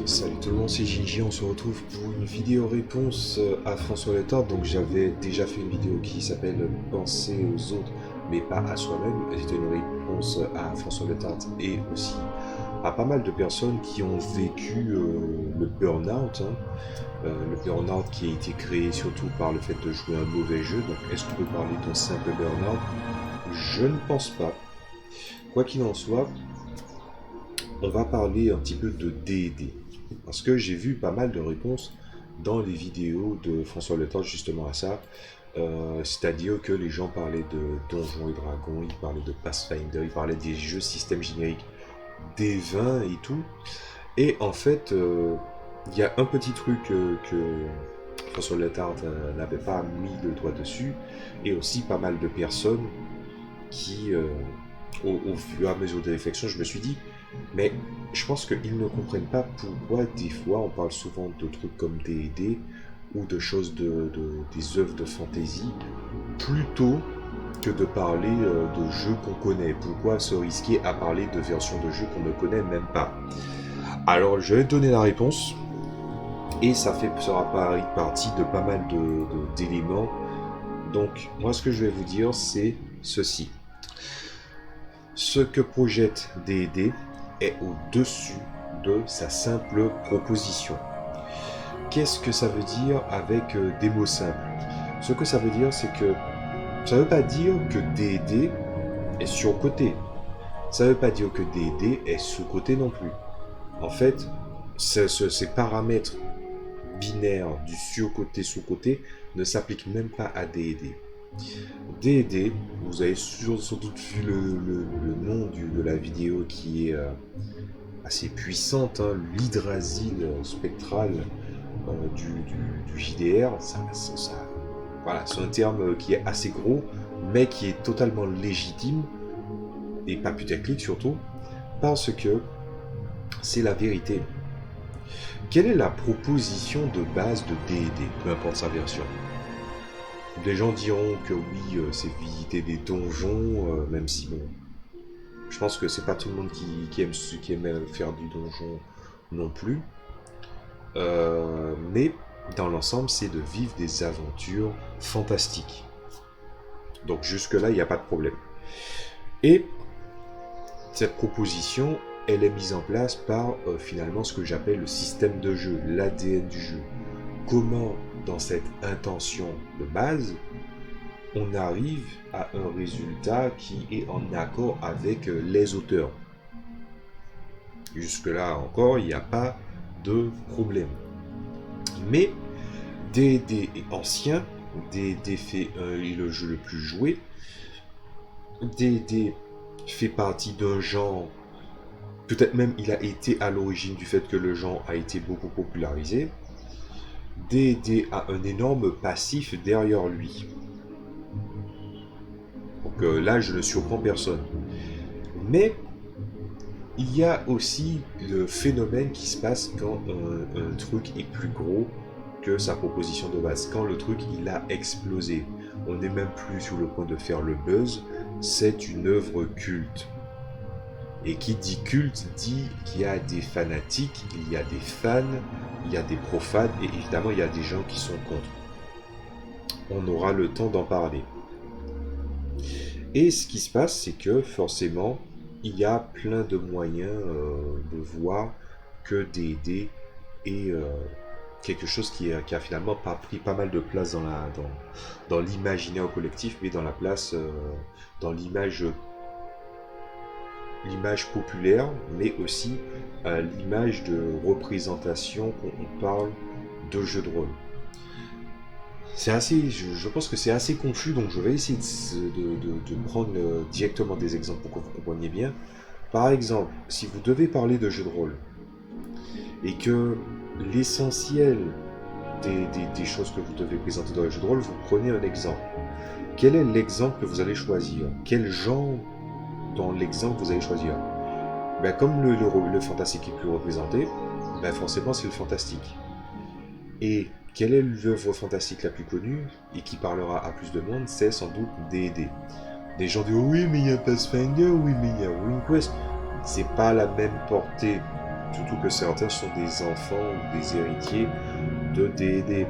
Salut tout le monde, c'est Ginji, on se retrouve pour une vidéo réponse à François Letard. Donc j'avais déjà fait une vidéo qui s'appelle Penser aux autres mais pas à soi-même. C'était une réponse à François Letard et aussi à pas mal de personnes qui ont vécu le burn-out. Le burn-out qui a été créé surtout par le fait de jouer un mauvais jeu. Donc est-ce qu'on peut parler d'un simple burn-out? Je ne pense pas. Quoi qu'il en soit, on va parler un petit peu de D&D. Parce que j'ai vu pas mal de réponses dans les vidéos de François Letard justement à ça. C'est-à-dire que les gens parlaient de Donjons et Dragons, ils parlaient de Pathfinder, ils parlaient des jeux système générique des 20 et tout. Et en fait, il y a un petit truc que François Letard n'avait pas mis le doigt dessus, et aussi pas mal de personnes qui, au fur et à mesure des réflexions, je me suis dit, mais je pense qu'ils ne comprennent pas pourquoi des fois on parle souvent de trucs comme D&D ou de choses des œuvres de fantasy plutôt que de parler de jeux qu'on connaît. Pourquoi se risquer à parler de versions de jeux qu'on ne connaît même pas? Alors je vais te donner la réponse et ça sera partie de pas mal d'éléments. Donc moi ce que je vais vous dire c'est ceci. Ce que projette D&D est au-dessus de sa simple proposition. Qu'est-ce que ça veut dire avec des mots simples? Ce que ça veut dire, c'est que ça ne veut pas dire que D&D est surcoté. Ça ne veut pas dire que D&D est sous-coté non plus. En fait, ces paramètres binaires du surcoté, sous-coté ne s'appliquent même pas à D&D. D&D, vous avez sans doute vu le nom de la vidéo qui est assez puissante, hein, l'hydrasile spectrale du JDR. Voilà, c'est un terme qui est assez gros, mais qui est totalement légitime, et pas putaclic surtout, parce que c'est la vérité. Quelle est la proposition de base de D&D, peu importe sa version? Des gens diront que oui, c'est visiter des donjons, même si bon, je pense que c'est pas tout le monde qui aime faire du donjon non plus. Mais dans l'ensemble, c'est de vivre des aventures fantastiques. Donc jusque-là, il n'y a pas de problème. Et cette proposition, elle est mise en place par finalement ce que j'appelle le système de jeu, l'ADN du jeu. Comment, dans cette intention de base, on arrive à un résultat qui est en accord avec les auteurs. Jusque-là encore, il n'y a pas de problème. Mais D&D est ancien, D&D est le jeu le plus joué, D&D fait partie d'un genre, peut-être même il a été à l'origine du fait que le genre a été beaucoup popularisé. D&D a un énorme passif derrière lui. Donc là, je ne surprends personne. Mais il y a aussi le phénomène qui se passe quand un truc est plus gros que sa proposition de base. Quand le truc, il a explosé. On n'est même plus sur le point de faire le buzz. C'est une œuvre culte. Et qui dit culte dit qu'il y a des fanatiques, il y a des fans, il y a des profanes, et évidemment, il y a des gens qui sont contre. On aura le temps d'en parler. Et ce qui se passe, c'est que forcément, il y a plein de moyens de voir que D&D est quelque chose qui a finalement pas pris pas mal de place dans l'imaginaire collectif, mais dans l'image populaire, mais aussi l'image de représentation quand on parle de jeux de rôle. Je pense que c'est assez confus, donc je vais essayer de prendre directement des exemples pour que vous compreniez bien. Par exemple, si vous devez parler de jeux de rôle, et que l'essentiel des choses que vous devez présenter dans le jeu de rôle, vous prenez un exemple. Quel est l'exemple que vous allez choisir? Quel genre dans l'exemple vous allez choisir? Comme le fantastique est plus représenté, forcément c'est le fantastique. Et quelle est l'œuvre fantastique la plus connue et qui parlera à plus de monde? C'est sans doute D&D. Des gens disent oui mais il y a Pathfinder, oui mais il y a RuneQuest. C'est pas la même portée surtout que certains sont des enfants ou des héritiers de D&D.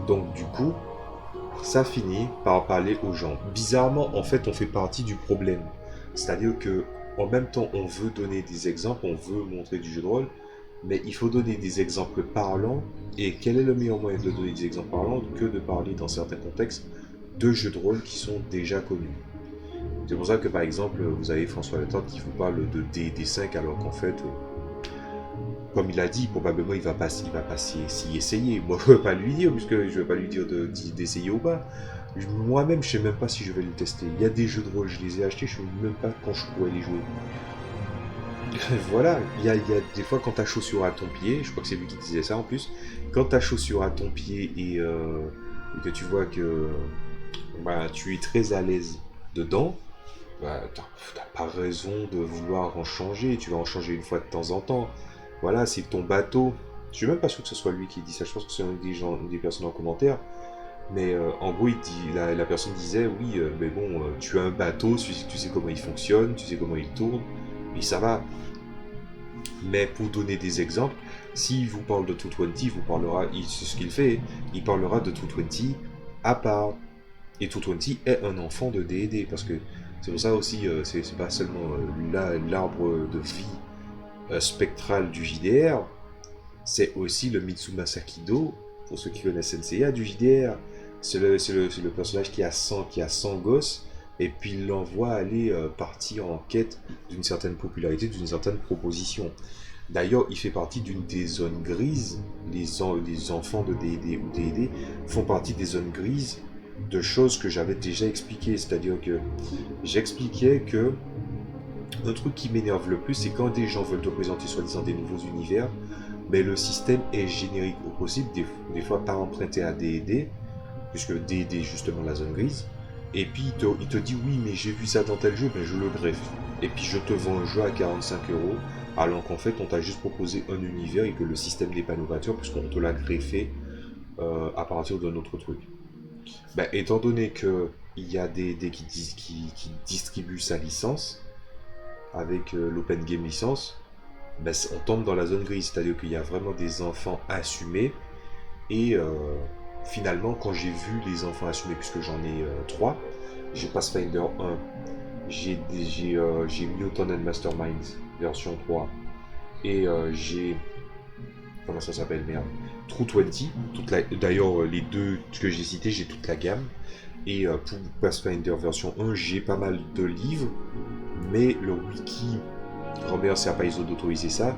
Donc du coup, ça finit par parler aux gens. Bizarrement, en fait, on fait partie du problème. C'est-à-dire que, en même temps, on veut donner des exemples, on veut montrer du jeu de rôle, mais il faut donner des exemples parlants. Et quel est le meilleur moyen de donner des exemples parlants que de parler dans certains contextes de jeux de rôle qui sont déjà connus. C'est pour ça que, par exemple, vous avez François Letendre qui vous parle de D5, alors qu'en fait, comme il a dit, probablement il va pas s'y essayer. Moi, je ne veux pas lui dire, puisque je ne vais pas lui dire d'essayer ou pas. Moi-même, je ne sais même pas si je vais le tester. Il y a des jeux de rôle, je les ai achetés, je ne sais même pas quand je pourrais les jouer. Voilà, il y a des fois quand ta chaussure à ton pied, je crois que c'est lui qui disait ça en plus, quand ta chaussure à ton pied et que tu vois que bah, tu es très à l'aise dedans, bah, t'as pas raison de vouloir en changer, tu vas en changer une fois de temps en temps. Voilà, c'est ton bateau. Je suis même pas sûr que ce soit lui qui dit ça, je pense que c'est des personnes en commentaire. Mais en gros, la personne disait, oui, mais bon, tu as un bateau, tu sais comment il fonctionne, tu sais comment il tourne, et ça va. Mais pour donner des exemples, s'il vous parle de 220, vous parlera, c'est ce qu'il fait, il parlera de 220 à part. Et 220 est un enfant de D&D, parce que c'est pour ça aussi, c'est pas seulement l'arbre de vie spectral du JDR, c'est aussi le Mitsumasa Kido, pour ceux qui connaissent Senseiya, du JDR. C'est le personnage qui a 100 gosses, et puis il l'envoie aller partir en quête d'une certaine popularité, d'une certaine proposition. D'ailleurs, il fait partie d'une des zones grises. Les enfants de D&D ou D&D font partie des zones grises de choses que j'avais déjà expliquées. C'est-à-dire que j'expliquais que un truc qui m'énerve le plus, c'est quand des gens veulent te présenter soi-disant des nouveaux univers, mais le système est générique au possible, des fois pas emprunté à D&D, puisque D&D est justement la zone grise, et puis il te dit oui mais j'ai vu ça dans tel jeu, ben je le greffe, et puis je te vends un jeu à 45 euros, alors qu'en fait on t'a juste proposé un univers et que le système n'est pas novateur puisqu'on te l'a greffé à partir d'un autre truc. Ben, étant donné que il y a D&D qui distribuent sa licence, avec l'Open Game Licence, ben, on tombe dans la zone grise, c'est-à-dire qu'il y a vraiment des enfants assumés, et finalement, quand j'ai vu les enfants assumés, puisque j'en ai 3, j'ai Pathfinder 1, j'ai Mutant and Masterminds version 3, et j'ai... Comment ça s'appelle, merde, True 20, d'ailleurs les deux que j'ai cités, j'ai toute la gamme, et pour Pathfinder version 1, j'ai pas mal de livres, mais le wiki, Robert Serpaiso d'autoriser ça,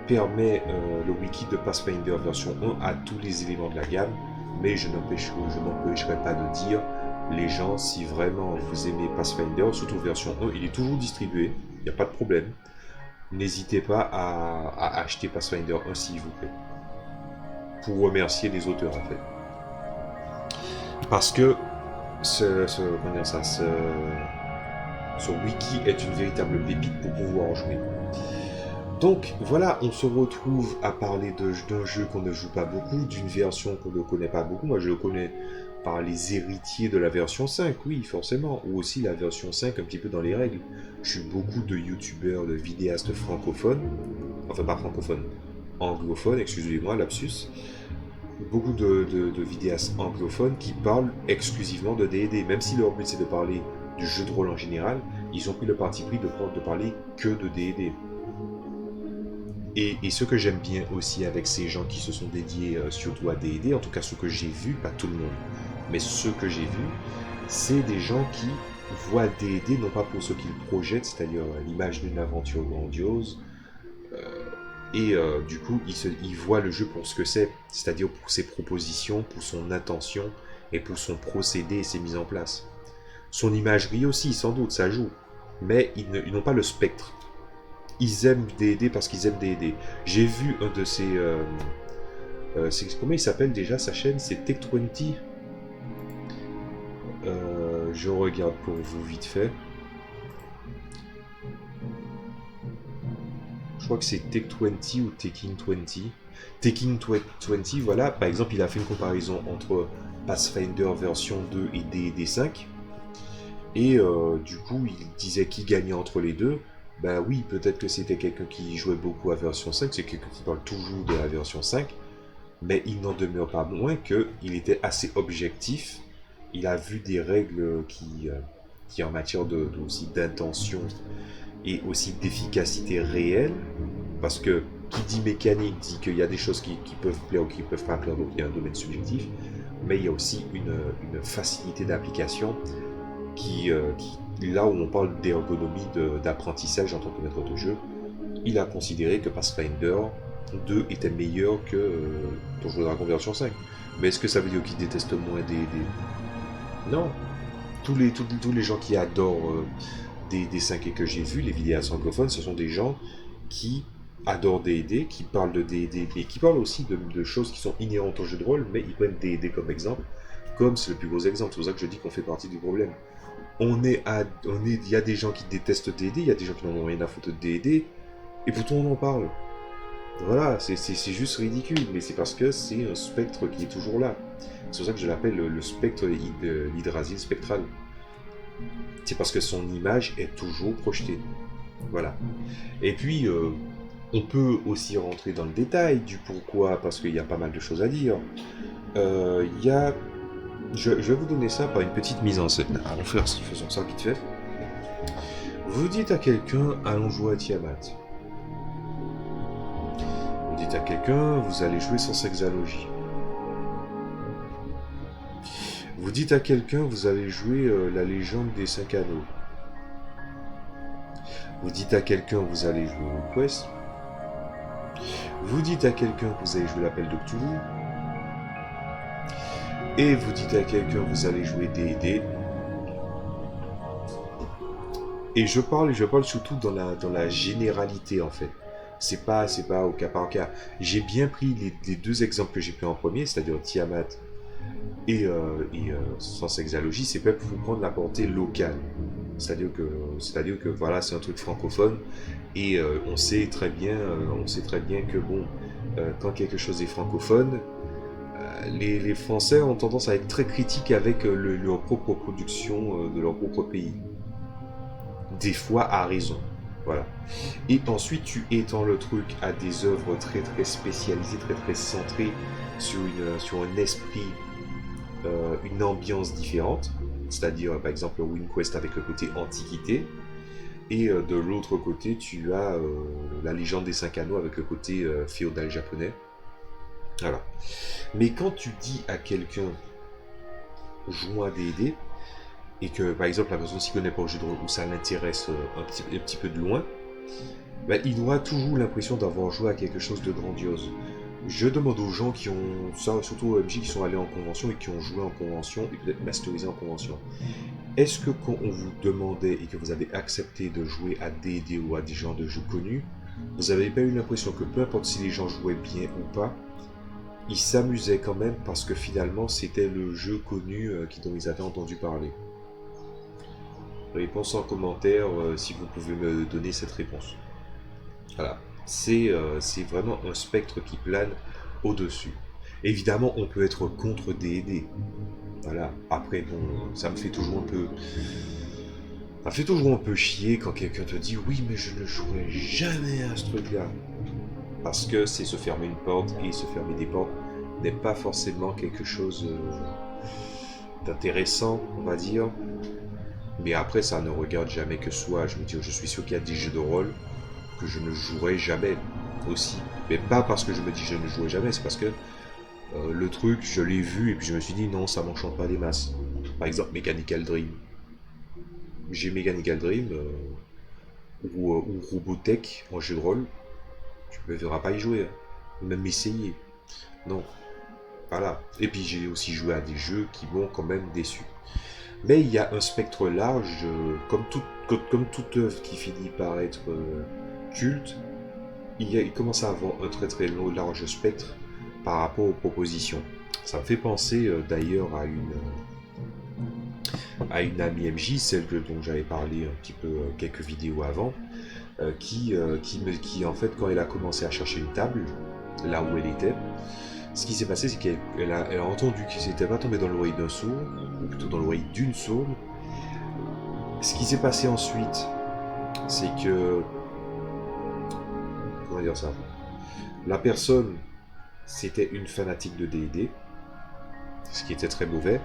permet le wiki de Pathfinder version 1 à tous les éléments de la gamme, mais je n'empêcherai pas de dire, les gens, si vraiment vous aimez Pathfinder, surtout version 1, il est toujours distribué, il n'y a pas de problème. N'hésitez pas à acheter Pathfinder 1 s'il vous plaît. Pour remercier les auteurs en fait. Parce que ce wiki est une véritable pépite pour pouvoir en jouer. Donc voilà, on se retrouve à parler d'un jeu qu'on ne joue pas beaucoup, d'une version qu'on ne connaît pas beaucoup. Moi je le connais par les héritiers de la version 5, oui forcément, ou aussi la version 5 un petit peu dans les règles. Je suis beaucoup de youtubeurs, de vidéastes francophones, enfin pas francophones, anglophones, excusez-moi, lapsus. Beaucoup de vidéastes anglophones qui parlent exclusivement de D&D, même si leur but c'est de parler du jeu de rôle en général, ils ont pris le parti pris de parler que de D&D. Et ce que j'aime bien aussi avec ces gens qui se sont dédiés surtout à D&D, en tout cas ce que j'ai vu, pas tout le monde, mais ce que j'ai vu, c'est des gens qui voient D&D non pas pour ce qu'ils projettent, c'est-à-dire l'image d'une aventure grandiose, et du coup ils voient le jeu pour ce que c'est-à-dire pour ses propositions, pour son intention, et pour son procédé et ses mises en place. Son imagerie aussi, sans doute, ça joue, mais ils n'ont pas le spectre. Ils aiment D&D parce qu'ils aiment D&D. J'ai vu un de ces... comment il s'appelle déjà sa chaîne? C'est Tech20. Je regarde pour vous vite fait. Je crois que c'est Tech20 ou Taking20. Taking20, voilà. Par exemple, il a fait une comparaison entre Pathfinder version 2 et D&D 5. Et du coup, il disait qui gagnait entre les deux. Ben oui, peut-être que c'était quelqu'un qui jouait beaucoup à version 5, c'est quelqu'un qui parle toujours de la version 5, mais il n'en demeure pas moins qu'il était assez objectif. Il a vu des règles qui en matière aussi d'intention et aussi d'efficacité réelle, parce que qui dit mécanique dit qu'il y a des choses qui peuvent plaire ou qui peuvent pas plaire, donc il y a un domaine subjectif, mais il y a aussi une facilité d'application là où on parle d'ergonomie d'apprentissage en tant que maître de jeu, il a considéré que Pathfinder 2 était meilleur que Donjons et Dragons version 5. Mais est-ce que ça veut dire qu'il déteste moins des... Non. Tous les gens qui adorent des 5 et que j'ai vu, les vidéastes anglophones, ce sont des gens qui adorent D&D, qui parlent de D&D, mais qui parlent aussi de choses qui sont inhérentes au jeu de rôle, mais ils prennent D&D comme exemple, comme c'est le plus gros exemple. C'est pour ça que je dis qu'on fait partie du problème. Il y a des gens qui détestent D&D, il y a des gens qui n'en ont rien à foutre de D&D, et pourtant on en parle. Voilà, c'est juste ridicule, mais c'est parce que c'est un spectre qui est toujours là. C'est pour ça que je l'appelle le spectre l'Hydrasil spectral. C'est parce que son image est toujours projetée. Voilà. Et puis, on peut aussi rentrer dans le détail du pourquoi, parce qu'il y a pas mal de choses à dire. Il y a... Je vais vous donner ça par une petite mise en scène. Allons faire faisons ça vite fait. Vous dites à quelqu'un, allons jouer à Tiamat. Vous dites à quelqu'un, vous allez jouer sans sexalogie. Vous dites à quelqu'un, vous allez jouer la légende des 5 anneaux. Vous dites à quelqu'un, vous allez jouer au Quest. Vous dites à quelqu'un que vous allez jouer l'appel de Cthulhu. Et vous dites à quelqu'un, vous allez jouer D&D. Et je parle surtout dans la généralité en fait. C'est pas au cas par cas. J'ai bien pris les deux exemples que j'ai pris en premier, c'est-à-dire Tiamat et sans sexalogie, c'est pas pour prendre la portée locale. C'est-à-dire que voilà, c'est un truc francophone et on sait très bien que bon, quand quelque chose est francophone, les Français ont tendance à être très critiques avec leur propre production de leur propre pays. Des fois à raison. Voilà. Et ensuite, tu étends le truc à des œuvres très très spécialisées, très très centrées sur un esprit, une ambiance différente. C'est-à-dire, par exemple, WinQuest avec le côté antiquité. Et de l'autre côté, tu as la légende des 5 anneaux avec le côté féodal japonais. Voilà. Mais quand tu dis à quelqu'un jouons à D&D, et que par exemple la personne s'y connaît pas au jeu de rôle ou ça l'intéresse un petit peu de loin, bah, il aura toujours l'impression d'avoir joué à quelque chose de grandiose. Je demande aux gens qui ont, surtout aux MJ qui sont allés en convention et qui ont joué en convention et peut-être masterisé en convention, est-ce que quand on vous demandait et que vous avez accepté de jouer à D&D ou à des genres de jeux connus, vous n'avez pas eu l'impression que peu importe si les gens jouaient bien ou pas, ils s'amusaient quand même parce que finalement c'était le jeu connu dont ils avaient entendu parler? Réponse en commentaire si vous pouvez me donner cette réponse. Voilà, c'est vraiment un spectre qui plane au-dessus. Évidemment, on peut être contre D&D. Voilà, après, bon, ça me fait toujours un peu... Ça fait toujours un peu chier quand quelqu'un te dit « Oui, mais je ne jouerai jamais à ce truc-là ». Parce que c'est se fermer une porte, et se fermer des portes n'est pas forcément quelque chose d'intéressant, on va dire. Mais après, ça ne regarde jamais que soi. Je veux dire, je suis sûr qu'il y a des jeux de rôle que je ne jouerai jamais aussi. Mais pas parce que je me dis je ne jouerai jamais, c'est parce que le truc, je l'ai vu et puis je me suis dit non, ça m'enchante pas des masses. Par exemple, Mechanical Dream. J'ai Mechanical Dream ou Robotech en jeu de rôle. Tu ne me verras pas y jouer, hein. Même essayer. Non. Voilà. Et puis j'ai aussi joué à des jeux qui m'ont quand même déçu. Mais il y a un spectre large, comme toute œuvre qui finit par être culte, il commence à avoir un très très large spectre par rapport aux propositions. Ça me fait penser d'ailleurs à une amie MJ, celle dont j'avais parlé un petit peu quelques vidéos avant, qui en fait quand elle a commencé à chercher une table, là où elle était, ce qui s'est passé, c'est qu'elle a entendu qu'il s'était pas tombé dans l'oreille d'un sourd, ou plutôt dans l'oreille d'une sourde. Ce qui s'est passé ensuite, c'est que... Comment dire ça? La personne, c'était une fanatique de D&D, ce qui était très mauvais,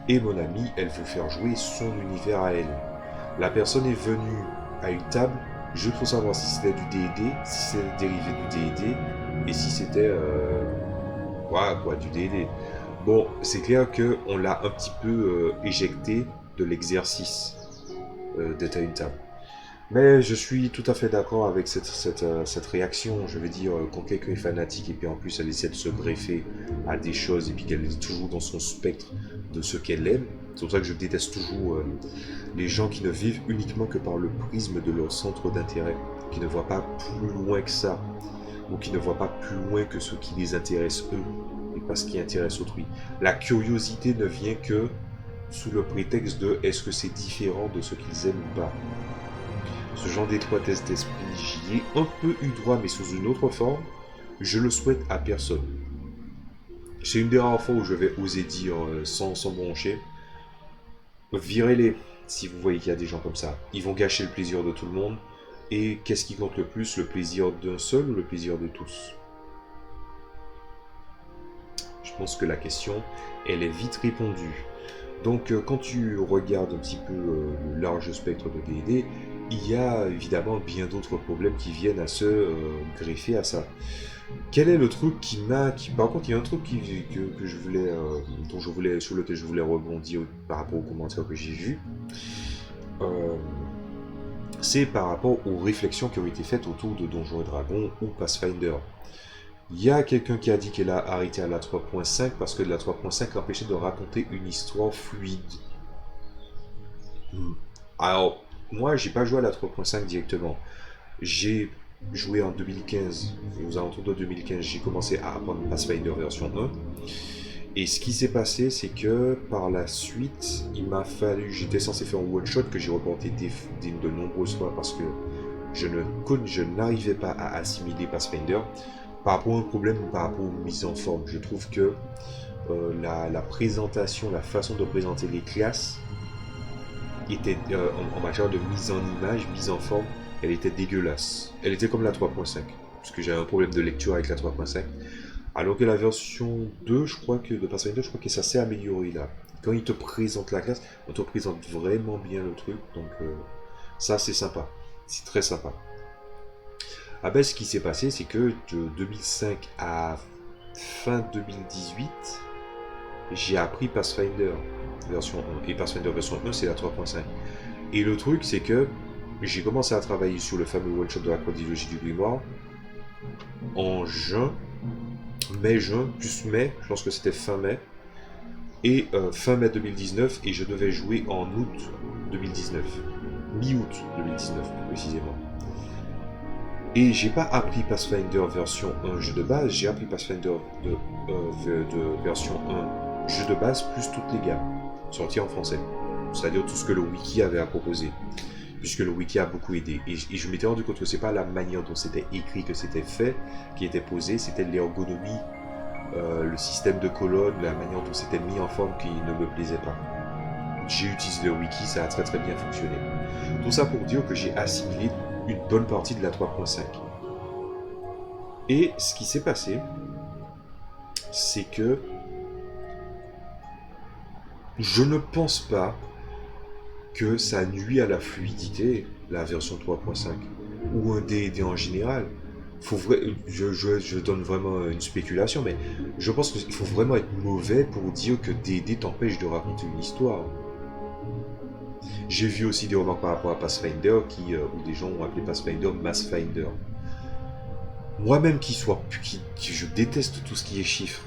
et mon amie, elle veut faire jouer son univers à elle. La personne est venue à une table, juste pour savoir si c'était du D&D, si c'était dérivé du D&D, et si c'était... voilà quoi, du D&D. Bon, c'est clair qu'on l'a un petit peu éjecté de l'exercice d'être à une table. Mais je suis tout à fait d'accord avec cette réaction. Je veux dire, quand quelqu'un est fanatique et puis en plus elle essaie de se greffer à des choses et puis qu'elle est toujours dans son spectre de ce qu'elle aime, c'est pour ça que je déteste toujours les gens qui ne vivent uniquement que par le prisme de leur centre d'intérêt, qui ne voient pas plus loin que ça, ou qui ne voient pas plus loin que ce qui les intéresse eux, et pas ce qui intéresse autrui. La curiosité ne vient que sous le prétexte de est-ce que c'est différent de ce qu'ils aiment ou pas. Ce genre d'étroitesse d'esprit, j'y ai un peu eu droit, mais sous une autre forme. Je le souhaite à personne. C'est une des rares fois où je vais oser dire sans broncher. Virez-les si vous voyez qu'il y a des gens comme ça. Ils vont gâcher le plaisir de tout le monde. Et qu'est-ce qui compte le plus, le plaisir d'un seul ou le plaisir de tous? Je pense que la question, elle est vite répondue. Donc quand tu regardes un petit peu le large spectre de D&D, il y a évidemment bien d'autres problèmes qui viennent à se greffer à ça. Quel est le truc Par contre, il y a un truc que je voulais, sur lequel je voulais rebondir par rapport aux commentaires que j'ai vus. Euh, c'est par rapport aux réflexions qui ont été faites autour de Donjons et Dragons ou Pathfinder. Il y a quelqu'un qui a dit qu'elle a arrêté à la 3.5 parce que la 3.5 l'empêchait de raconter une histoire fluide. Alors, moi, j'ai pas joué à la 3.5 directement. J'ai joué en 2015, aux alentours de 2015, j'ai commencé à apprendre Pathfinder version 1. Et ce qui s'est passé, c'est que par la suite, j'étais censé faire un one shot que j'ai reporté de nombreuses fois parce que je n'arrivais pas à assimiler Pathfinder par rapport à un problème ou par rapport aux mises en forme. Je trouve que la présentation, la façon de présenter les classes était en matière de mise en image, mise en forme, elle était dégueulasse. Elle était comme la 3.5, parce que j'avais un problème de lecture avec la 3.5. Alors que la version 2, je crois que de Pathfinder, je crois que ça s'est amélioré là. Quand il te présente la classe, on te présente vraiment bien le truc, donc ça c'est sympa, c'est très sympa. Ah ben, ce qui s'est passé, c'est que de 2005 à fin 2018, j'ai appris Pathfinder version 1. Et Pathfinder version 1, c'est la 3.5. Et le truc, c'est que j'ai commencé à travailler sur le fameux one-shot de la chronologie du Grimoire en juin, mai-juin, plus mai, je pense que c'était fin mai, et fin mai 2019, et je devais jouer en août 2019, mi-août 2019 plus précisément. Et j'ai pas appris Pathfinder version 1 jeu de base, j'ai appris Pathfinder de version 1 jeu de base plus toutes les gammes, sorties en français. C'est-à-dire tout ce que le wiki avait à proposer. Puisque le wiki a beaucoup aidé. Et je m'étais rendu compte que c'est pas la manière dont c'était écrit, que c'était fait, qui était posé, c'était l'ergonomie, le système de colonnes, la manière dont c'était mis en forme qui ne me plaisait pas. J'ai utilisé le wiki, ça a très très bien fonctionné. Tout ça pour dire que j'ai assimilé une bonne partie de la 3.5. Et ce qui s'est passé, c'est que je ne pense pas que ça nuit à la fluidité, la version 3.5, ou un D&D en général. Je donne vraiment une spéculation, mais je pense qu'il faut vraiment être mauvais pour dire que D&D t'empêche de raconter une histoire. J'ai vu aussi des remarques par rapport à Pathfinder, où des gens ont appelé Pathfinder Massfinder. Moi-même je déteste tout ce qui est chiffres.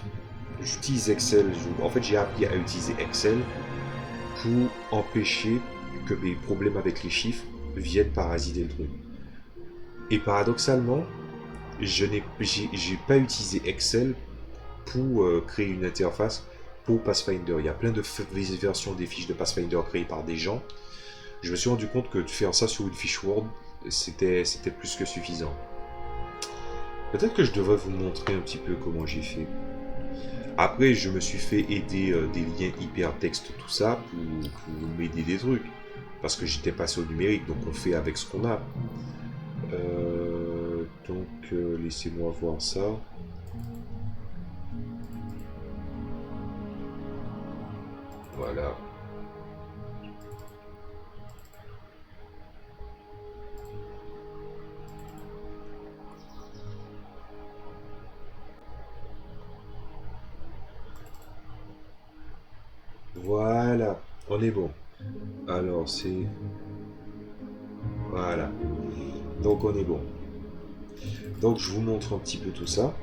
J'utilise Excel, en fait j'ai appris à utiliser Excel pour empêcher que mes problèmes avec les chiffres viennent parasiter le truc. Et paradoxalement, j'ai pas utilisé Excel pour créer une interface pour Pathfinder. Il y a plein de versions des fiches de Pathfinder créées par des gens. Je me suis rendu compte que de faire ça sur une fiche Word, c'était plus que suffisant. Peut-être que je devrais vous montrer un petit peu comment j'ai fait. Après, je me suis fait aider des liens hypertextes, tout ça, pour m'aider des trucs. parce que j'étais passé au numérique, donc on fait avec ce qu'on a. Laissez-moi voir ça. Voilà. Voilà, on est bon. Alors c'est... Voilà. Donc on est bon. Donc je vous montre un petit peu tout ça.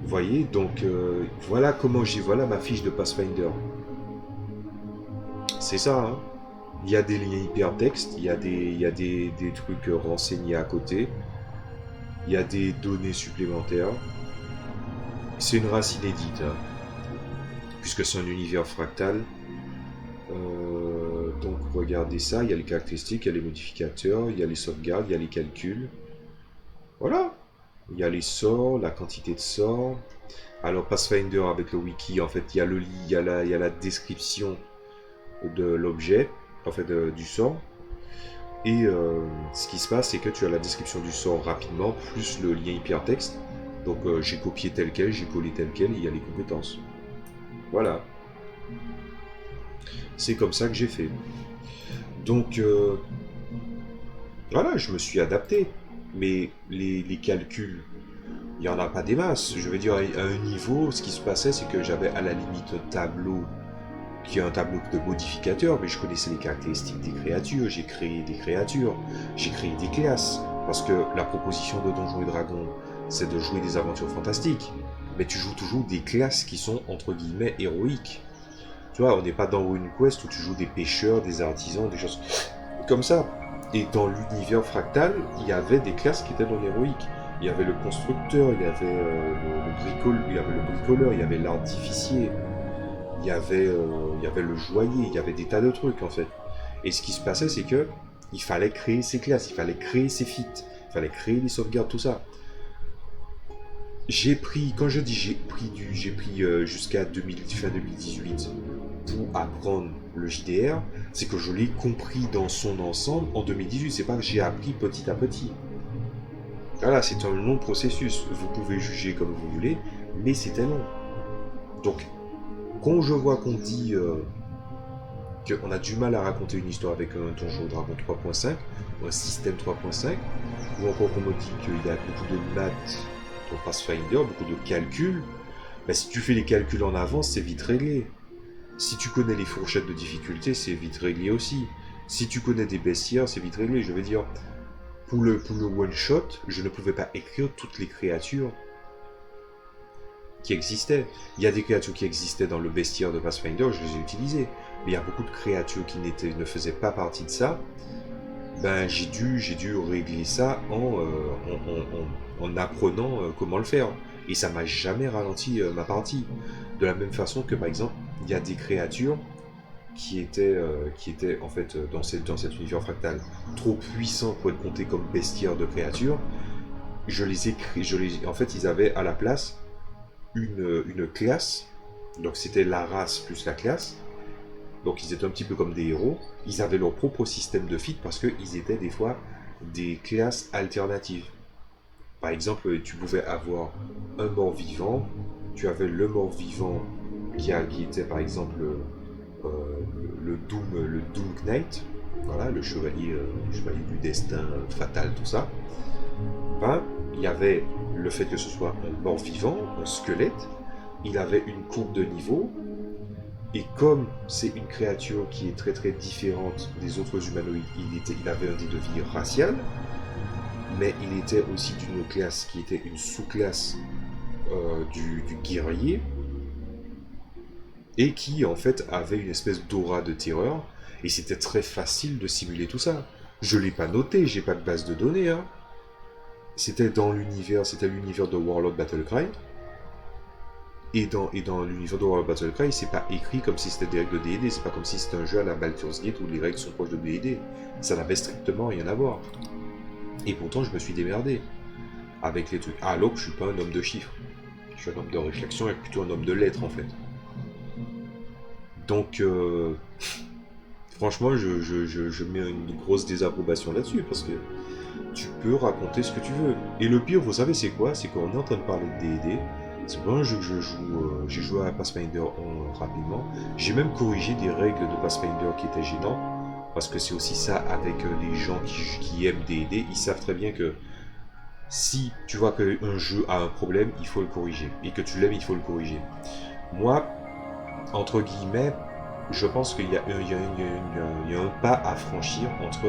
Vous voyez, donc voilà comment j'ai... Voilà ma fiche de Pathfinder. C'est ça, hein. Il y a des liens hypertextes, il y a des trucs renseignés à côté. Il y a des données supplémentaires. C'est une race inédite, hein, puisque c'est un univers fractal. Donc regardez ça, il y a les caractéristiques, il y a les modificateurs, il y a les sauvegardes, il y a les calculs. Voilà. Il y a les sorts, la quantité de sorts. Alors Pathfinder avec le wiki, en fait, il y a il y a la description de l'objet, en fait, du sort. Et ce qui se passe, c'est que tu as la description du sort rapidement, plus le lien hypertexte. Donc j'ai copié tel quel, j'ai collé tel quel, et il y a les compétences. Voilà. C'est comme ça que j'ai fait. Donc voilà, je me suis adapté. Mais les calculs, il n'y en a pas des masses. Je veux dire, à un niveau, ce qui se passait, c'est que j'avais à la limite un tableau qui est un tableau de modificateurs, mais je connaissais les caractéristiques des créatures, j'ai créé des créatures, j'ai créé des classes. Parce que la proposition de Donjons et Dragons, c'est de jouer des aventures fantastiques. Mais tu joues toujours des classes qui sont, entre guillemets, héroïques. Tu vois, on n'est pas dans une quest où tu joues des pêcheurs, des artisans, des choses comme ça. Et dans l'univers fractal, il y avait des classes qui étaient non héroïques. Il y avait le constructeur, il y avait le bricoleur, il y avait l'artificier, il y avait le joaillier, il y avait des tas de trucs en fait. Et ce qui se passait, c'est que il fallait créer ces classes, il fallait créer ces feats, il fallait créer les sauvegardes, tout ça. J'ai pris, quand je dis j'ai pris jusqu'à fin 2018 pour apprendre le JDR, c'est que je l'ai compris dans son ensemble en 2018. C'est pas que j'ai appris petit à petit. Voilà, c'est un long processus. Vous pouvez juger comme vous voulez, mais c'était long. Donc, quand je vois qu'on dit qu'on a du mal à raconter une histoire avec un Donjon Dragon 3.5 ou un système 3.5, ou encore qu'on me dit qu'il y a beaucoup de maths dans Pathfinder, beaucoup de calculs, ben, si tu fais les calculs en avance, c'est vite réglé. Si tu connais les fourchettes de difficulté, c'est vite réglé aussi. Si tu connais des bestiaires, c'est vite réglé. Je veux dire, pour le one-shot, je ne pouvais pas écrire toutes les créatures qui existaient. Il y a des créatures qui existaient dans le bestiaire de Pathfinder, je les ai utilisées. Mais il y a beaucoup de créatures qui ne faisaient pas partie de ça. Ben, j'ai dû régler ça en apprenant comment le faire. Et ça m'a jamais ralenti ma partie. De la même façon que, par exemple, il y a des créatures qui étaient en fait dans cet univers fractal trop puissants pour être comptés comme bestiaires de créatures. En fait, ils avaient à la place une classe. Donc c'était la race plus la classe. Donc ils étaient un petit peu comme des héros. Ils avaient leur propre système de feats parce qu'ils étaient des fois des classes alternatives. Par exemple, tu pouvais avoir un mort-vivant. Tu avais le mort-vivant qui était par exemple le Doom Knight. Voilà, le chevalier du destin fatal, tout ça. Ben, il y avait le fait que ce soit un mort-vivant, un squelette. Il avait une courbe de niveau. Et comme c'est une créature qui est très très différente des autres humanoïdes, il avait un dé de vie racial, mais il était aussi d'une classe qui était une sous-classe du guerrier, et qui en fait avait une espèce d'aura de terreur, et c'était très facile de simuler tout ça. Je l'ai pas noté, j'ai pas de base de données, hein. C'était l'univers de Warlord Battlecry. Et dans l'univers de Warlord Battlecry, c'est pas écrit comme si c'était des règles de D&D, c'est pas comme si c'était un jeu à la Baldur's Gate où les règles sont proches de D&D. Ça n'avait strictement rien à voir. Et pourtant, je me suis démerdé avec les trucs. Alors que je suis pas un homme de chiffres. Je suis un homme de réflexion et plutôt un homme de lettres en fait. Donc, franchement, je mets une grosse désapprobation là-dessus parce que tu peux raconter ce que tu veux. Et le pire, vous savez, c'est quoi? C'est qu'on est en train de parler de D&D. C'est pas un jeu que je joue. J'ai joué à Pathfinder rapidement. J'ai même corrigé des règles de Pathfinder qui étaient gênantes. Parce que c'est aussi ça avec les gens qui aiment D&D. Ils savent très bien que si tu vois qu'un jeu a un problème, il faut le corriger. Et que tu l'aimes, il faut le corriger. Moi, entre guillemets, je pense qu'il y a, il y a un pas à franchir entre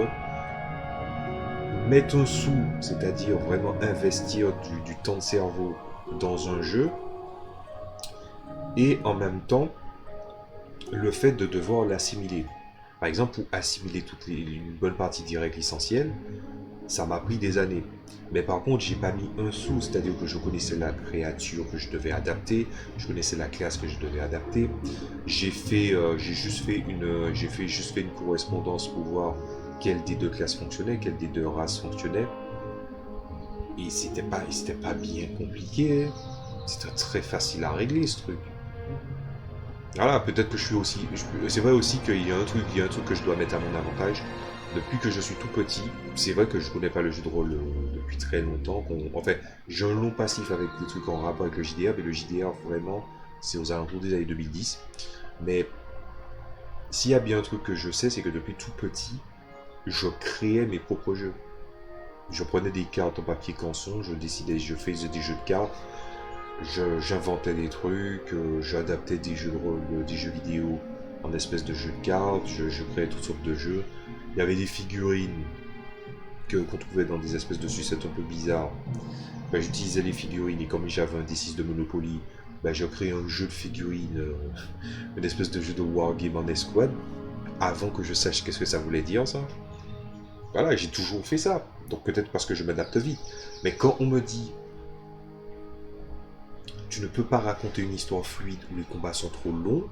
mettre un sou, c'est-à-dire vraiment investir du temps de cerveau dans un jeu, et en même temps, le fait de devoir l'assimiler. Par exemple, pour assimiler une bonne partie des règles essentielles, ça m'a pris des années. Mais par contre, j'ai pas mis un sou, c'est-à-dire que je connaissais la créature que je devais adapter, je connaissais la classe que je devais adapter. J'ai juste fait une correspondance pour voir quelle des deux classes fonctionnait, quelle des deux races fonctionnait. Et c'était pas bien compliqué. C'était très facile à régler ce truc. Voilà, peut-être que je suis aussi. C'est vrai aussi il y a un truc que je dois mettre à mon avantage. Depuis que je suis tout petit, c'est vrai que je connais pas le jeu de rôle depuis très longtemps. En fait, j'ai un long passif avec des trucs en rapport avec le JDR, mais le JDR vraiment, c'est aux alentours des années 2010. Mais s'il y a bien un truc que je sais, c'est que depuis tout petit, je créais mes propres jeux. Je prenais des cartes en papier canson, je faisais des jeux de cartes, j'inventais des trucs, j'adaptais des jeux de rôle, des jeux vidéo en espèce de jeux de cartes, je créais toutes sortes de jeux. Il y avait des figurines qu'on trouvait dans des espèces de sucettes un peu bizarres. Ben, j'utilisais les figurines et comme j'avais un D6 de Monopoly, ben, je créais un jeu de figurines, une espèce de jeu de wargame en escouade, avant que je sache qu'est-ce que ça voulait dire ça. Voilà, j'ai toujours fait ça. Donc peut-être parce que je m'adapte vite. Mais quand on me dit tu ne peux pas raconter une histoire fluide où les combats sont trop longs,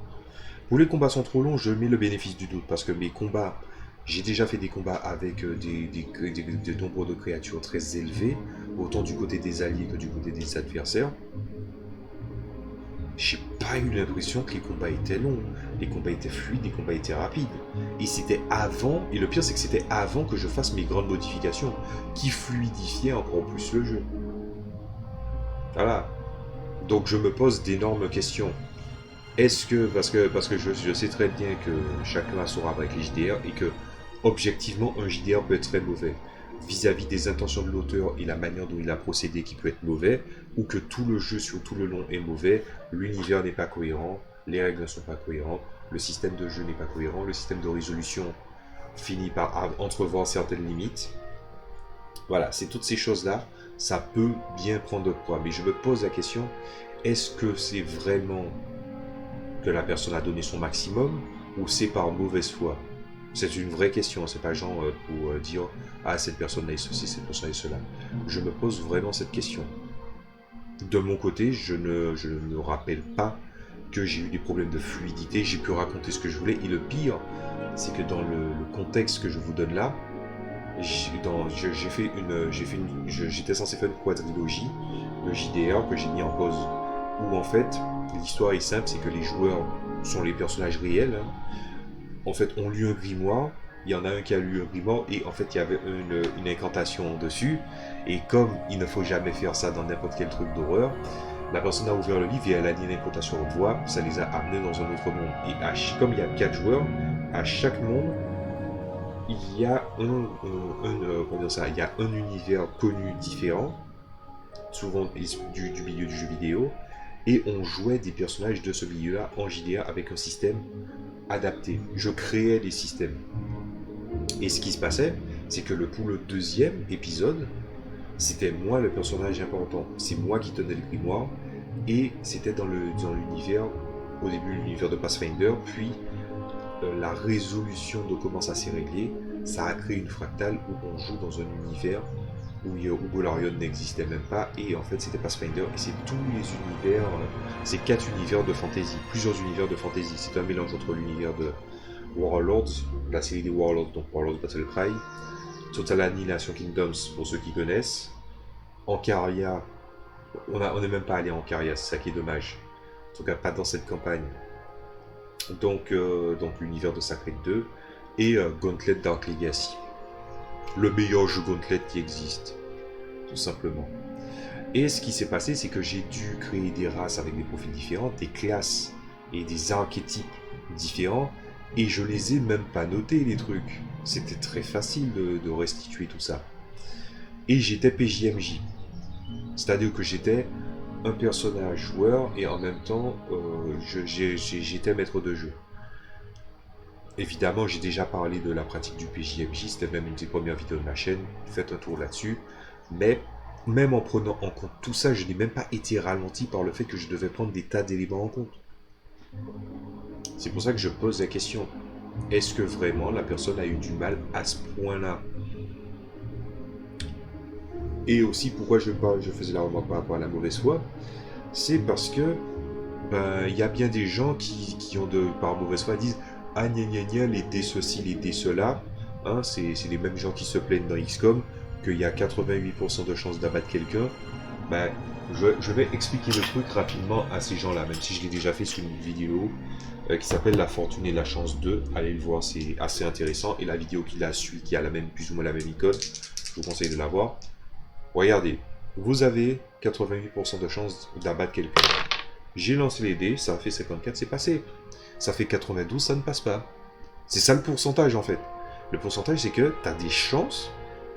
pour les combats sont trop longs, je mets le bénéfice du doute parce que mes combats, j'ai déjà fait des combats avec des nombres de créatures très élevés, autant du côté des alliés que du côté des adversaires. J'ai pas eu l'impression que les combats étaient longs. Les combats étaient fluides, les combats étaient rapides. Et c'était avant, et le pire c'est que c'était avant que je fasse mes grandes modifications, qui fluidifiaient encore plus le jeu. Voilà. Donc je me pose d'énormes questions. Est-ce que, parce que je sais très bien que chacun a son rapport avec les JDR et que, objectivement, un JDR peut être très mauvais vis-à-vis des intentions de l'auteur et la manière dont il a procédé qui peut être mauvais, ou que tout le jeu sur tout le long est mauvais, l'univers n'est pas cohérent, les règles ne sont pas cohérentes, le système de jeu n'est pas cohérent, le système de résolution finit par entrevoir certaines limites. Voilà, c'est toutes ces choses-là, ça peut bien prendre de poids. Mais je me pose la question, est-ce que c'est vraiment que la personne a donné son maximum ou c'est par mauvaise foi? C'est une vraie question, c'est pas genre pour dire ah cette personne a ceci, cette personne a cela. Je me pose vraiment cette question. De mon côté, je ne me rappelle pas que j'ai eu des problèmes de fluidité, j'ai pu raconter ce que je voulais. Et le pire, c'est que dans le contexte que je vous donne là, j'étais censé faire une quadrilogie de JDR que j'ai mis en pause. Où en fait, l'histoire est simple, c'est que les joueurs sont les personnages réels. En fait, ont lu un grimoire, il y en a un qui a lu un grimoire, et en fait, il y avait une incantation dessus. Et comme il ne faut jamais faire ça dans n'importe quel truc d'horreur, la personne a ouvert le livre et elle a dit l'incantation au voix, ça les a amenés dans un autre monde. Et comme il y a 4 joueurs, à chaque monde, il y a il y a un univers connu différent, souvent du milieu du jeu vidéo, et on jouait des personnages de ce milieu-là en JDR avec un système adapté. Je créais des systèmes. Et ce qui se passait, c'est que pour le deuxième épisode, c'était moi le personnage important. C'est moi qui tenais le grimoire, et c'était dans l'univers, au début l'univers de Pathfinder, puis la résolution de comment ça s'est réglé, ça a créé une fractale où on joue dans un univers où Golarion n'existait même pas, et en fait c'était Pathfinder, et c'est tous les univers, c'est 4 univers de fantasy, plusieurs univers de fantasy, c'est un mélange entre l'univers de Warlords, la série des Warlords, donc Warlords Battle Cry, Total Annihilation Kingdoms pour ceux qui connaissent, Ancaria, on n'est même pas allé en Ancaria, c'est ça qui est dommage, en tout cas pas dans cette campagne, donc l'univers de Sacred 2, et Gauntlet Dark Legacy. Le meilleur jeu Gauntlet qui existe, tout simplement. Et ce qui s'est passé, c'est que j'ai dû créer des races avec des profils différents, des classes et des archétypes différents, et je les ai même pas notés, les trucs. C'était très facile de restituer tout ça. Et j'étais PJMJ. C'est-à-dire que j'étais un personnage joueur et en même temps, j'étais maître de jeu. Évidemment, j'ai déjà parlé de la pratique du PJMJ, c'était même une des premières vidéos de ma chaîne, faites un tour là-dessus. Mais même en prenant en compte tout ça, je n'ai même pas été ralenti par le fait que je devais prendre des tas d'éléments en compte. C'est pour ça que je pose la question. Est-ce que vraiment la personne a eu du mal à ce point-là? Et aussi, pourquoi je faisais la remarque par rapport à la mauvaise foi, c'est parce que il y a bien des gens qui ont par mauvaise foi disent ah gna gna gna, les dés ceci, les dés cela. Hein, c'est les mêmes gens qui se plaignent dans XCOM qu'il y a 88% de chances d'abattre quelqu'un. Ben, je vais expliquer le truc rapidement à ces gens-là, même si je l'ai déjà fait sur une vidéo qui s'appelle La Fortune et la Chance 2. Allez le voir, c'est assez intéressant. Et la vidéo qui la suit, qui a plus ou moins la même icône, je vous conseille de la voir. Regardez, vous avez 88% de chances d'abattre quelqu'un. J'ai lancé les dés, ça a fait 54, c'est passé. Ça fait 92, ça ne passe pas. C'est ça le pourcentage en fait. Le pourcentage, c'est que tu as des chances,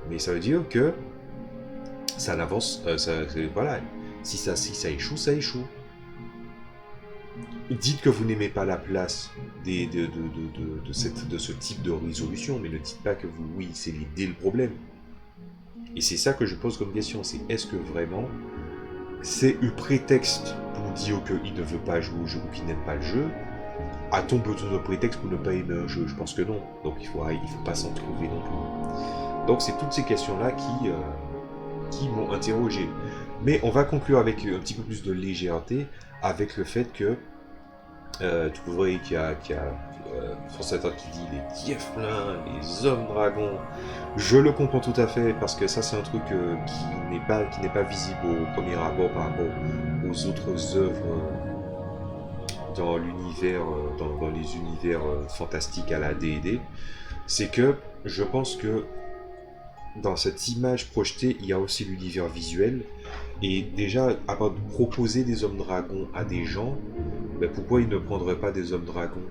mais ça veut dire que ça n'avance. Voilà. Si ça échoue, ça échoue. Dites que vous n'aimez pas la place de ce type de résolution, mais ne dites pas que oui, c'est les dés le problème. Et c'est ça que je pose comme question, c'est est-ce que vraiment c'est un prétexte pour dire qu'il ne veut pas jouer au jeu ou qu'il n'aime pas le jeu? A-t-on besoin de prétexte pour ne pas aimer un jeu? Je pense que non. Donc il faut pas s'en trouver non plus. Donc c'est toutes ces questions-là qui m'ont interrogé. Mais on va conclure avec un petit peu plus de légèreté, avec le fait que tu voyez qu'il y a François qui dit les Tieflins, les hommes dragons. Je le comprends tout à fait parce que ça c'est un truc qui n'est pas visible au premier abord par rapport aux autres œuvres dans l'univers, dans les univers fantastiques à la D&D. C'est que je pense que dans cette image projetée, il y a aussi l'univers visuel. Et déjà, avant de proposer des hommes dragons à des gens, ben pourquoi ils ne prendraient pas des hommes dragons?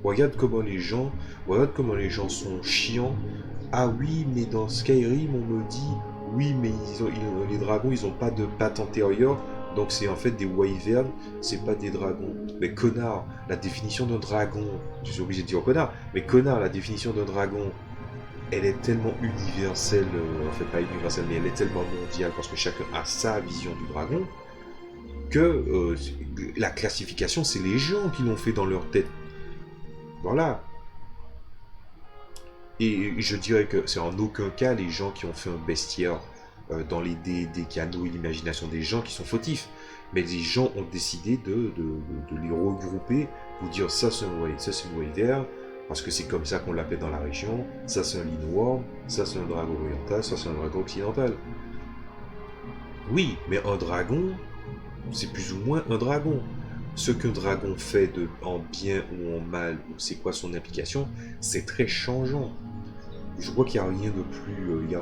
Regarde comment les gens sont chiants. Ah oui, mais dans Skyrim, on me dit, oui, mais les dragons, ils n'ont pas de pattes antérieures, donc c'est en fait des wyverns, c'est pas des dragons. Mais connard, la définition d'un dragon, je suis obligé de dire connard, mais connard, la définition d'un dragon, elle est tellement universelle, en fait pas universelle, mais elle est tellement mondiale parce que chacun a sa vision du dragon, que la classification, c'est les gens qui l'ont fait dans leur tête. Voilà. Et je dirais que c'est en aucun cas les gens qui ont fait un bestiaire dans les dés qui a nourri l'imagination des gens qui sont fautifs. Mais les gens ont décidé de les regrouper pour dire ça c'est une wyvern, parce que c'est comme ça qu'on l'appelle dans la région, ça c'est un lineworm, ça c'est un dragon oriental, ça c'est un dragon occidental. Oui, mais un dragon, c'est plus ou moins un dragon. Ce qu'un dragon fait en bien ou en mal, ou c'est quoi son implication, c'est très changeant. Je vois qu'il n'y a rien de plus, il y a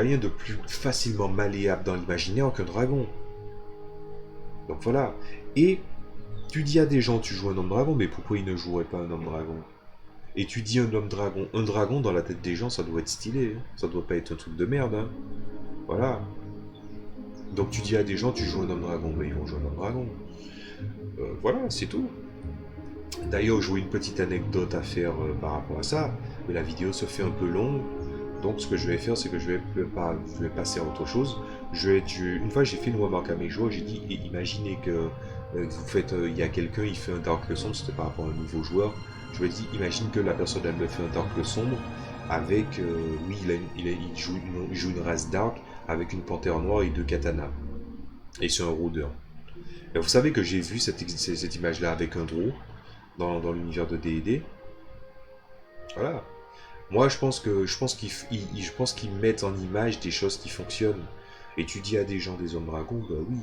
rien de plus facilement malléable dans l'imaginaire qu'un dragon. Donc voilà. Et tu dis à des gens, tu joues un homme dragon, mais pourquoi ils ne joueraient pas un homme dragon? Et tu dis un dragon dans la tête des gens, ça doit être stylé, hein. Ça doit pas être un truc de merde, hein. Voilà. Donc tu dis à des gens, tu joues un homme dragon, mais ils vont jouer un homme dragon. Voilà, c'est tout. D'ailleurs, je vois une petite anecdote à faire par rapport à ça, mais la vidéo se fait un peu longue. Donc ce que je vais faire, c'est que je vais passer à autre chose. Une fois, j'ai fait une remarque à mes joueurs, j'ai dit, imaginez que il y a quelqu'un, il fait un Dark Sombre, c'était par rapport à un nouveau joueur. Je lui ai dit, imagine que la personne, elle me fait un Dark Sombre avec, oui, il joue une race Dark avec une panthère noire et 2 katanas. Et c'est un rôdeur. Et vous savez que j'ai vu cette image-là avec un draw dans l'univers de D&D. Voilà. Moi, je pense qu'ils mettent en image des choses qui fonctionnent. Et tu dis à des gens des hommes dragons, bah oui,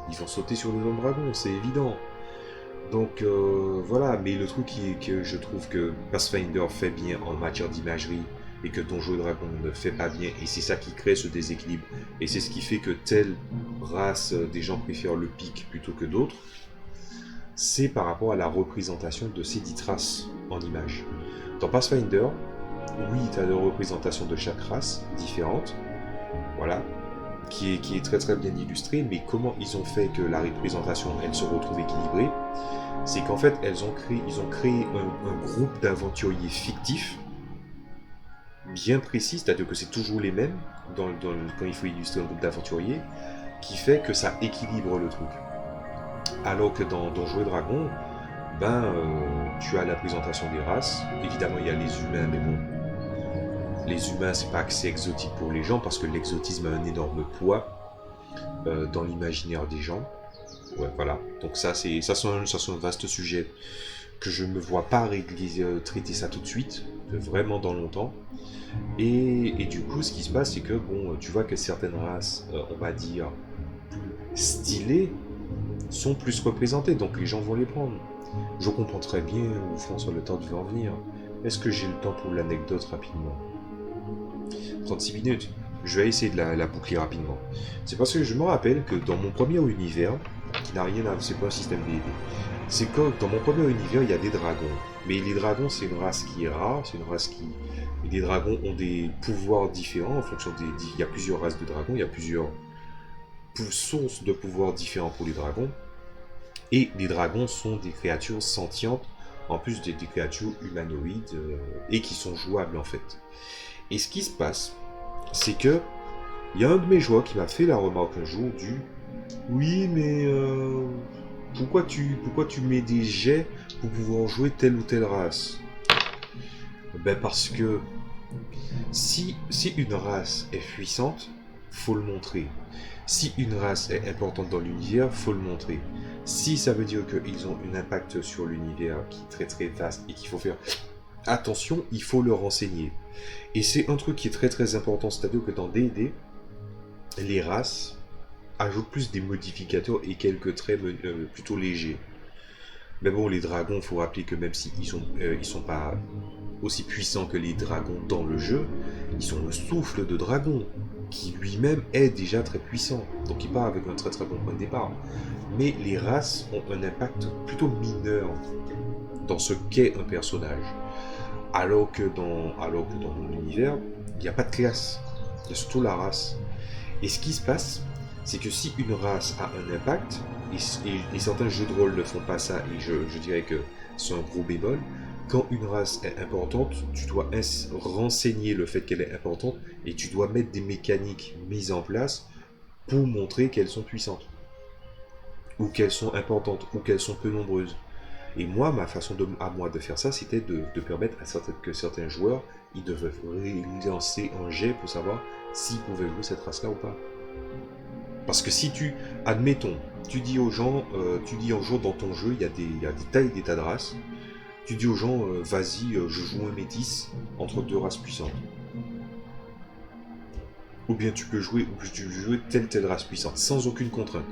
ils vont sauter sur les hommes dragons, c'est évident. Donc voilà, mais le truc que je trouve que Pathfinder fait bien en matière d'imagerie et que Donjons et Dragons ne fait pas bien, et c'est ça qui crée ce déséquilibre, et c'est ce qui fait que telle race des gens préfèrent le pic plutôt que d'autres, c'est par rapport à la représentation de ces dites races en images. Dans Pathfinder, oui, tu as des représentations de chaque race différente, voilà, qui est très très bien illustrée, mais comment ils ont fait que la représentation elle se retrouve équilibrée, c'est qu'en fait ils ont créé un groupe d'aventuriers fictifs bien précis, c'est-à-dire que c'est toujours les mêmes quand il faut illustrer un groupe d'aventuriers, qui fait que ça équilibre le truc. Alors que dans Donjons et Dragons, tu as la présentation des races. Évidemment, il y a les humains, mais bon, les humains, c'est pas assez exotique pour les gens parce que l'exotisme a un énorme poids dans l'imaginaire des gens. Ouais, voilà. Donc ça, c'est un vaste sujet que je ne me vois pas traiter ça tout de suite, vraiment dans longtemps. Et du coup, ce qui se passe, c'est que bon, tu vois que certaines races, on va dire, stylées, sont plus représentées, donc les gens vont les prendre. Je comprends très bien où François Le Temps veut en venir. Est-ce que j'ai le temps pour l'anecdote rapidement? 36 minutes. Je vais essayer de la boucler rapidement. C'est parce que je me rappelle que dans mon premier univers, qui n'a rien à... c'est pas un système D&D, c'est que dans mon premier univers, il y a des dragons. Mais les dragons, c'est une race qui est rare, c'est une race qui... Et les dragons ont des pouvoirs différents en fonction des... Il y a plusieurs races de dragons, il y a plusieurs sources de pouvoirs différents pour les dragons. Et les dragons sont des créatures sentientes, en plus des créatures humanoïdes, et qui sont jouables en fait. Et ce qui se passe, c'est que il y a un de mes joueurs qui m'a fait la remarque un jour du oui, mais pourquoi tu mets des jets pour pouvoir jouer telle ou telle race? Ben parce que si une race est puissante, faut le montrer. Si une race est importante dans l'univers, faut le montrer. Si ça veut dire qu'ils ont un impact sur l'univers qui est très très vaste et qu'il faut faire attention, il faut le renseigner. Et c'est un truc qui est très très important, c'est-à-dire que dans D&D, les races ajoutent plus des modificateurs et quelques traits plutôt légers. Mais bon, les dragons, il faut rappeler que même s'ils sont pas aussi puissants que les dragons dans le jeu, ils sont le souffle de dragon, qui lui-même est déjà très puissant. Donc il part avec un très très bon point de départ. Mais les races ont un impact plutôt mineur dans ce qu'est un personnage. Alors que dans mon univers, il n'y a pas de classe. Il y a surtout la race. Et ce qui se passe, c'est que si une race a un impact, et certains jeux de rôle ne font pas ça, et je dirais que c'est un gros bémol, quand une race est importante, tu dois renseigner le fait qu'elle est importante, et tu dois mettre des mécaniques mises en place pour montrer qu'elles sont puissantes, ou qu'elles sont importantes, ou qu'elles sont peu nombreuses. Et moi, ma façon à moi de faire ça, c'était de permettre que certains joueurs, ils devaient lancer un jet pour savoir s'ils pouvaient jouer cette race-là ou pas. Parce que si admettons, tu dis aux gens dans ton jeu, il y a des tas et des tas de races, tu dis aux gens, vas-y, je joue un métis entre deux races puissantes. Ou bien tu peux jouer telle race puissante, sans aucune contrainte.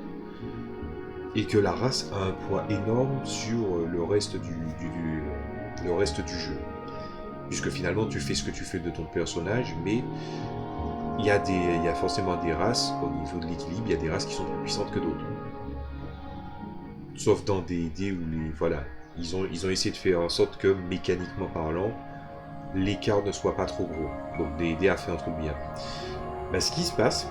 Et que la race a un poids énorme sur le reste du jeu. Puisque finalement, tu fais ce que tu fais de ton personnage, mais il y a forcément des races, au niveau de l'équilibre, il y a des races qui sont plus puissantes que d'autres. Sauf dans D&D où ils ont essayé de faire en sorte que, mécaniquement parlant, l'écart ne soit pas trop gros. Donc D&D a fait un truc bien. Ce qui se passe,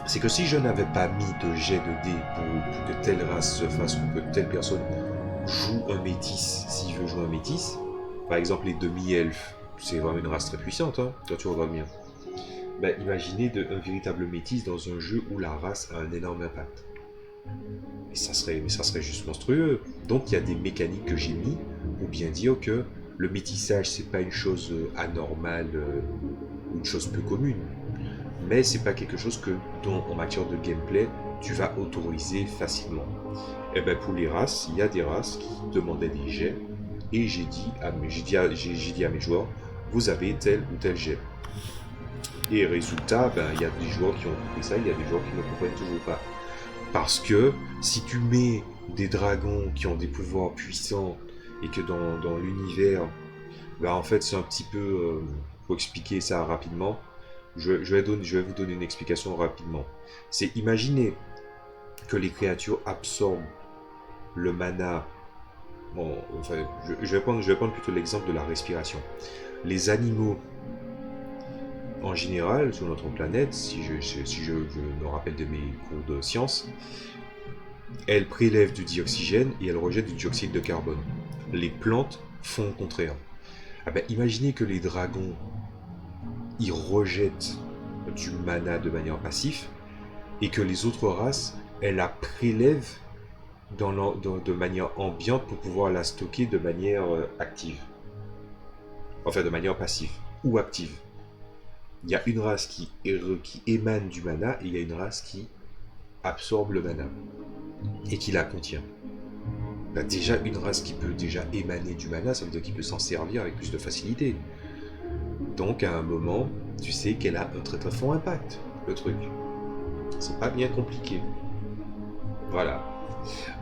c'est que si je n'avais pas mis de jet de dés pour que telle race se fasse, ou que telle personne joue un métis, s'il veut jouer un métis, par exemple les demi-elfes, c'est vraiment une race très puissante, hein, quand tu regardes bien. Imaginez un véritable métis dans un jeu où la race a un énorme impact. Mais ça serait juste monstrueux. Donc il y a des mécaniques que j'ai mis pour bien dire que le métissage c'est pas une chose anormale ou une chose peu commune. Mais c'est pas quelque chose que en matière de gameplay tu vas autoriser facilement. Et pour les races, il y a des races qui demandaient des jets et j'ai dit à mes joueurs, vous avez tel ou tel jet. Et résultat, il y a des joueurs qui ont compris ça, il y a des joueurs qui ne comprennent toujours pas. Parce que si tu mets des dragons qui ont des pouvoirs puissants et que dans l'univers, bah en fait c'est un petit peu, pour expliquer ça rapidement, je vais vous donner une explication rapidement. C'est imaginer que les créatures absorbent le mana. Bon, enfin, je vais prendre plutôt l'exemple de la respiration. Les animaux, en général, sur notre planète, si je me rappelle de mes cours de sciences, elles prélèvent du dioxygène et elles rejettent du dioxyde de carbone. Les plantes font le contraire. Ah ben, imaginez que les dragons, ils rejettent du mana de manière passive et que les autres races, elles la prélèvent de manière ambiante pour pouvoir la stocker de manière active. Enfin, de manière passive ou active. Il y a une race qui émane du mana et il y a une race qui absorbe le mana et qui la contient. Bah, déjà, une race qui peut déjà émaner du mana, ça veut dire qu'il peut s'en servir avec plus de facilité. Donc, à un moment, tu sais qu'elle a un très très fort impact, le truc. C'est pas bien compliqué. Voilà.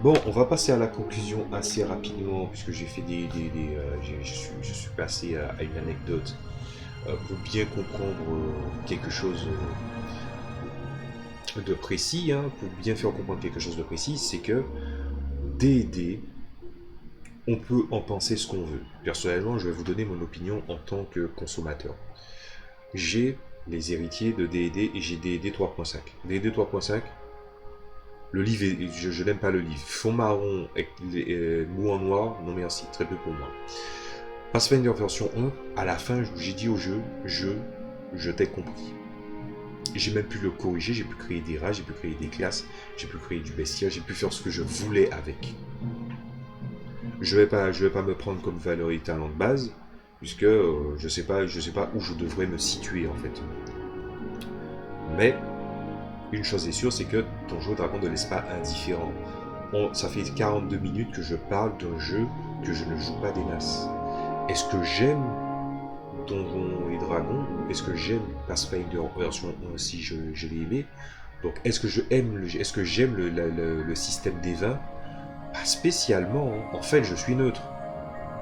Bon, on va passer à la conclusion assez rapidement, puisque j'ai fait je suis passé à une anecdote pour bien comprendre quelque chose de précis, hein, pour bien faire comprendre quelque chose de précis, c'est que D&D, on peut en penser ce qu'on veut. Personnellement, je vais vous donner mon opinion en tant que consommateur. J'ai les héritiers de D&D et j'ai D&D 3.5. D&D 3.5, le livre, je n'aime pas le livre. Fond marron, mou en noir, non merci, très peu pour moi. Pathfinder version 1, à la fin, j'ai dit au jeu, je t'ai compris. J'ai même pu le corriger, j'ai pu créer des races, j'ai pu créer des classes, j'ai pu créer du bestiaire, j'ai pu faire ce que je voulais avec. Je vais pas me prendre comme valeur et talent de base, puisque je sais pas où je devrais me situer en fait. Mais une chose est sûre, c'est que Donjons et Dragons ne laisse pas indifférent. Ça fait 42 minutes que je parle d'un jeu que je ne joue pas des masses. Est-ce que j'aime Donjons et Dragons? Est-ce que j'aime Pathfinder version 1 si je l'ai aimé? Donc est-ce que j'aime le système des vins? Pas spécialement. Hein. En fait, je suis neutre.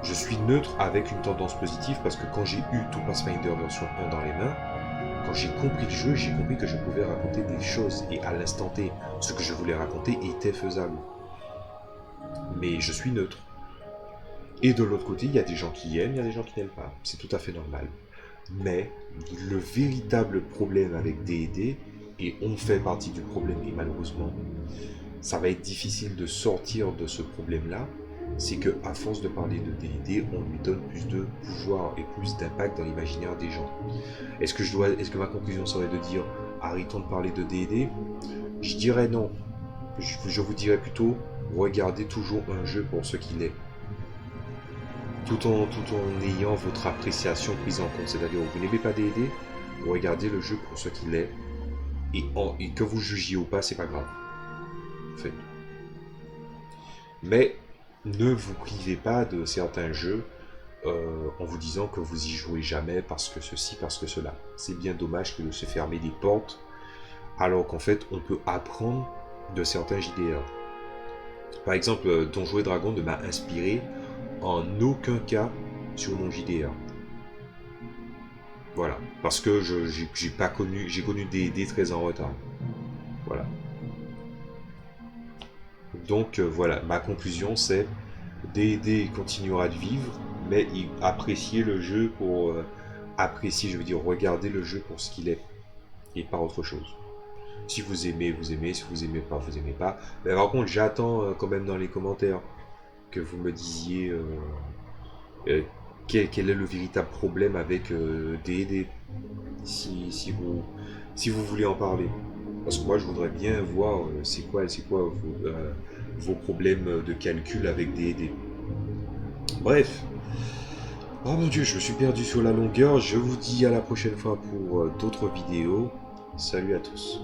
Je suis neutre avec une tendance positive parce que quand j'ai eu tout Pathfinder version 1 dans les mains, quand j'ai compris le jeu, j'ai compris que je pouvais raconter des choses et à l'instant T, ce que je voulais raconter était faisable. Mais je suis neutre. Et de l'autre côté, il y a des gens qui aiment, il y a des gens qui n'aiment pas. C'est tout à fait normal. Mais le véritable problème avec D&D, et on fait partie du problème, et malheureusement, ça va être difficile de sortir de ce problème-là, c'est que à force de parler de D&D, on lui donne plus de pouvoir et plus d'impact dans l'imaginaire des gens. Est-ce que ma conclusion serait de dire arrêtons de parler de D&D? Je dirais non. Je vous dirais plutôt regardez toujours un jeu pour ce qu'il est. Tout en ayant votre appréciation prise en compte. C'est-à-dire, vous n'aimez pas D&D, regardez le jeu pour ce qu'il est, et que vous jugiez ou pas, c'est pas grave. En fait. Mais ne vous privez pas de certains jeux en vous disant que vous y jouez jamais parce que ceci, parce que cela. C'est bien dommage que de se fermer des portes, alors qu'en fait, on peut apprendre de certains JDR. Par exemple, Donjons et Dragons ne m'a inspiré en aucun cas sur mon JDR. Voilà, parce que j'ai connu D&D très en retard. Voilà. Donc voilà, ma conclusion c'est D&D continuera de vivre, mais apprécier le jeu pour apprécier, je veux dire regarder le jeu pour ce qu'il est et pas autre chose. Si vous aimez, vous aimez, si vous aimez pas, vous aimez pas. Mais par contre, j'attends quand même dans les commentaires que vous me disiez quel est le véritable problème avec D&D si vous voulez en parler. Parce que moi, je voudrais bien voir c'est quoi vos problèmes de calcul avec D&D. Bref. Oh mon dieu, je me suis perdu sur la longueur. Je vous dis à la prochaine fois pour d'autres vidéos. Salut à tous.